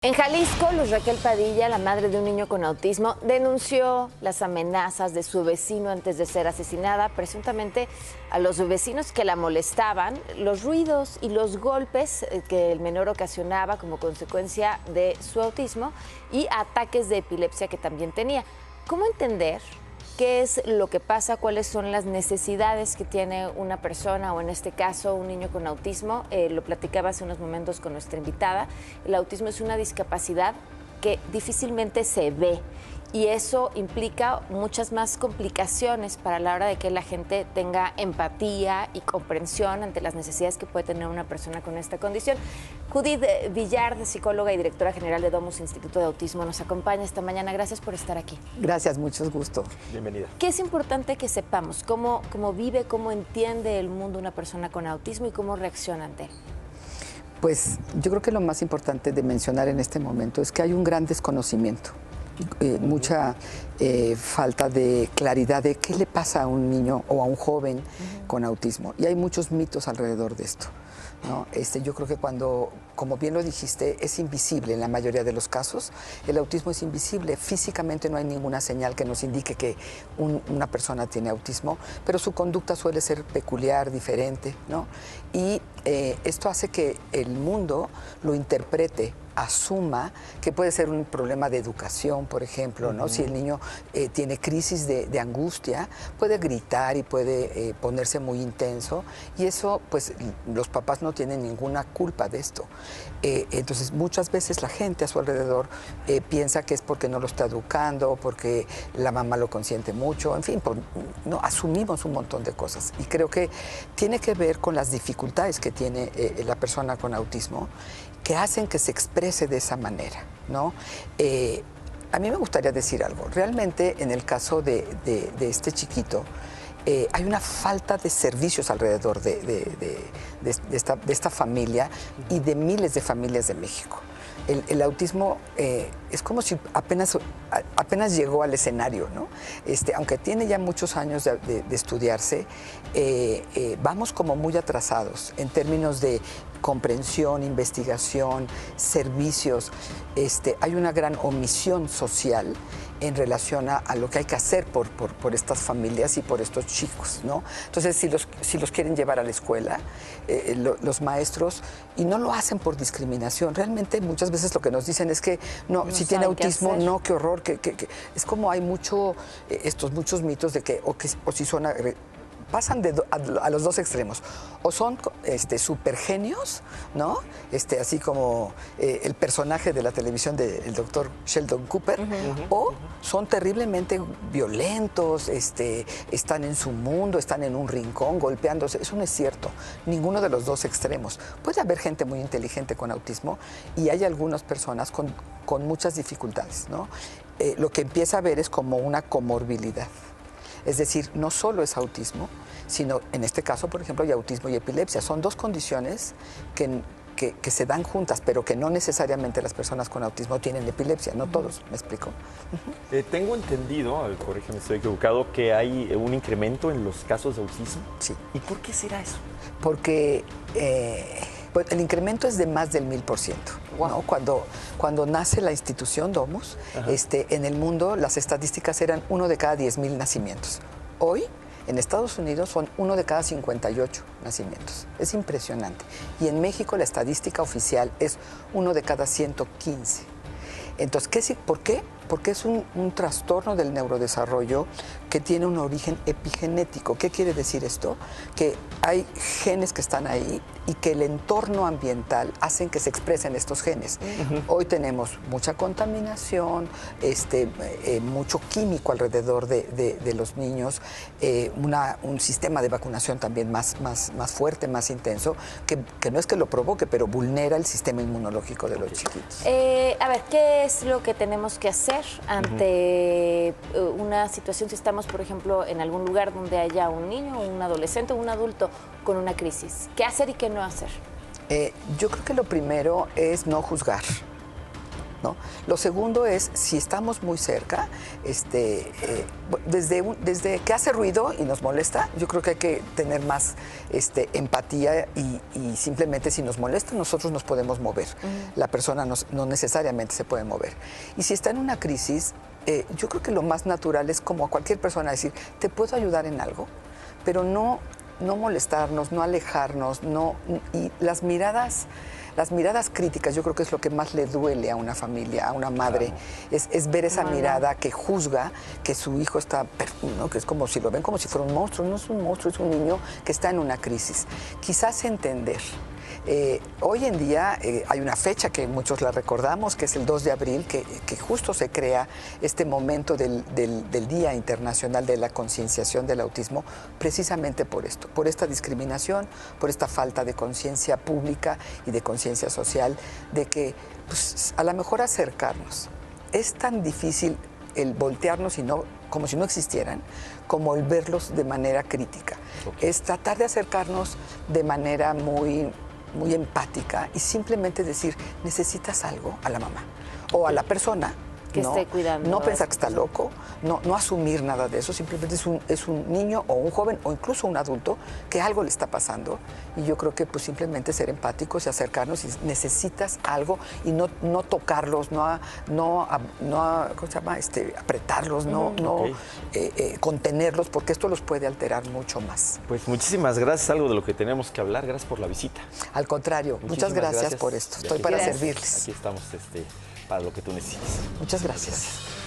En Jalisco, Luz Raquel Padilla, la madre de un niño con autismo, denunció las amenazas de su vecino antes de ser asesinada, presuntamente a los vecinos que la molestaban, los ruidos y los golpes que el menor ocasionaba como consecuencia de su autismo y ataques de epilepsia que también tenía. ¿Cómo entender qué es lo que pasa, cuáles son las necesidades que tiene una persona o en este caso un niño con autismo? Lo platicaba hace unos momentos con nuestra invitada. El autismo es una discapacidad que difícilmente se ve y eso implica muchas más complicaciones para la hora de que la gente tenga empatía y comprensión ante las necesidades que puede tener una persona con esta condición. Judith Villard, psicóloga y directora general de Domus Instituto de Autismo, nos acompaña esta mañana. Gracias por estar aquí. Gracias, mucho gusto. Bienvenida. ¿Qué es importante que sepamos? ¿Cómo vive, cómo entiende el mundo una persona con autismo y cómo reacciona ante él? Pues yo creo que lo más importante de mencionar en este momento es que hay un gran desconocimiento. Mucha falta de claridad de qué le pasa a un niño o a un joven con autismo. Y hay muchos mitos alrededor de esto, ¿no? Yo creo que cuando, como bien lo dijiste, es invisible en la mayoría de los casos. El autismo es invisible. Físicamente no hay ninguna señal que nos indique que una persona tiene autismo, pero su conducta suele ser peculiar, diferente, ¿no? Y esto hace que el mundo lo interprete, asuma que puede ser un problema de educación, por ejemplo, ¿no? Si el niño tiene crisis de angustia, puede gritar y puede ponerse muy intenso, y eso, pues, los papás no tienen ninguna culpa de esto. Entonces, muchas veces la gente a su alrededor piensa que es porque no lo está educando, porque la mamá lo consiente mucho, en fin, no, asumimos un montón de cosas. Y creo que tiene que ver con las dificultades que tiene la persona con autismo, que hacen que se exprese de esa manera, ¿no? A mí me gustaría decir algo. Realmente, en el caso de este chiquito, hay una falta de servicios alrededor de esta familia y de miles de familias de México. El autismo es como si apenas llegó al escenario, ¿no? Aunque tiene ya muchos años de estudiarse, vamos como muy atrasados en términos de comprensión, investigación, servicios. Hay una gran omisión social en relación a lo que hay que hacer por estas familias y por estos chicos, ¿no? Entonces, si los quieren llevar a la escuela, los maestros, y no lo hacen por discriminación, realmente muchas veces lo que nos dicen es que no si tiene autismo, no, qué horror, que es como hay muchos mitos de que o si son pasan a los dos extremos, o son super genios, ¿no? Así como el personaje de la televisión del doctor Sheldon Cooper, o son terriblemente violentos, están en su mundo, están en un rincón golpeándose. Eso no es cierto, ninguno de los dos extremos. Puede haber gente muy inteligente con autismo y hay algunas personas con muchas dificultades, ¿no? Lo que empieza a ver es como una comorbilidad. Es decir, no solo es autismo, sino en este caso, por ejemplo, hay autismo y epilepsia. Son dos condiciones que se dan juntas, pero que no necesariamente las personas con autismo tienen epilepsia, no todos, ¿me explico? Tengo entendido, corrígeme si estoy equivocado, que hay un incremento en los casos de autismo. Sí. ¿Y por qué será eso? Porque pues el incremento es de más del 1000%. Wow. ¿No? Cuando nace la institución Domus, en el mundo las estadísticas eran 1 de cada 10,000 nacimientos. Hoy, en Estados Unidos, son 1 de cada 58 nacimientos. Es impresionante. Y en México la estadística oficial es 1 de cada 115. Entonces, ¿por qué? Porque es un trastorno del neurodesarrollo que tiene un origen epigenético. ¿Qué quiere decir esto? Que hay genes que están ahí y que el entorno ambiental hacen que se expresen estos genes. Hoy tenemos mucha contaminación, mucho químico alrededor de los niños, un sistema de vacunación también más fuerte, más intenso, que no es que lo provoque, pero vulnera el sistema inmunológico de los chiquitos. A ver, ¿qué es lo que tenemos que hacer ante una situación si estamos, por ejemplo, en algún lugar donde haya un niño, un adolescente o un adulto con una crisis? ¿Qué hacer y qué no hacer? Yo creo que lo primero es no juzgar. ¿no? Lo segundo es, si estamos muy cerca, desde que hace ruido y nos molesta, yo creo que hay que tener más empatía y simplemente si nos molesta, nosotros nos podemos mover. La persona no necesariamente se puede mover. Y si está en una crisis, yo creo que lo más natural es como a cualquier persona decir, ¿te puedo ayudar en algo? Pero no molestarnos, no alejarnos, y las miradas críticas, yo creo que es lo que más le duele a una familia, a una madre, es ver esa mirada que juzga que su hijo está, ¿no? Que es como si lo ven como si fuera un monstruo, no es un monstruo, es un niño que está en una crisis. Quizás entender. Hoy en día hay una fecha que muchos la recordamos, que es el 2 de abril, que justo se crea este momento del Día Internacional de la Concienciación del Autismo, precisamente por esto, por esta discriminación, por esta falta de conciencia pública y de conciencia social, de que pues, a lo mejor acercarnos. Es tan difícil el voltearnos como si no existieran, como el verlos de manera crítica. Es tratar de acercarnos de manera muy empática y simplemente decir, necesitas algo a la mamá o a la persona. Que esté cuidando. No pensar que está loco, no asumir nada de eso, simplemente es un niño o un joven o incluso un adulto que algo le está pasando y yo creo que pues simplemente ser empáticos y acercarnos y necesitas algo y no tocarlos, ¿cómo se llama? Apretarlos, contenerlos porque esto los puede alterar mucho más. Pues muchísimas gracias, algo de lo que tenemos que hablar, gracias por la visita. Al contrario, muchas gracias por esto, estoy para servirles. Aquí estamos para lo que tú necesites. Muchas gracias.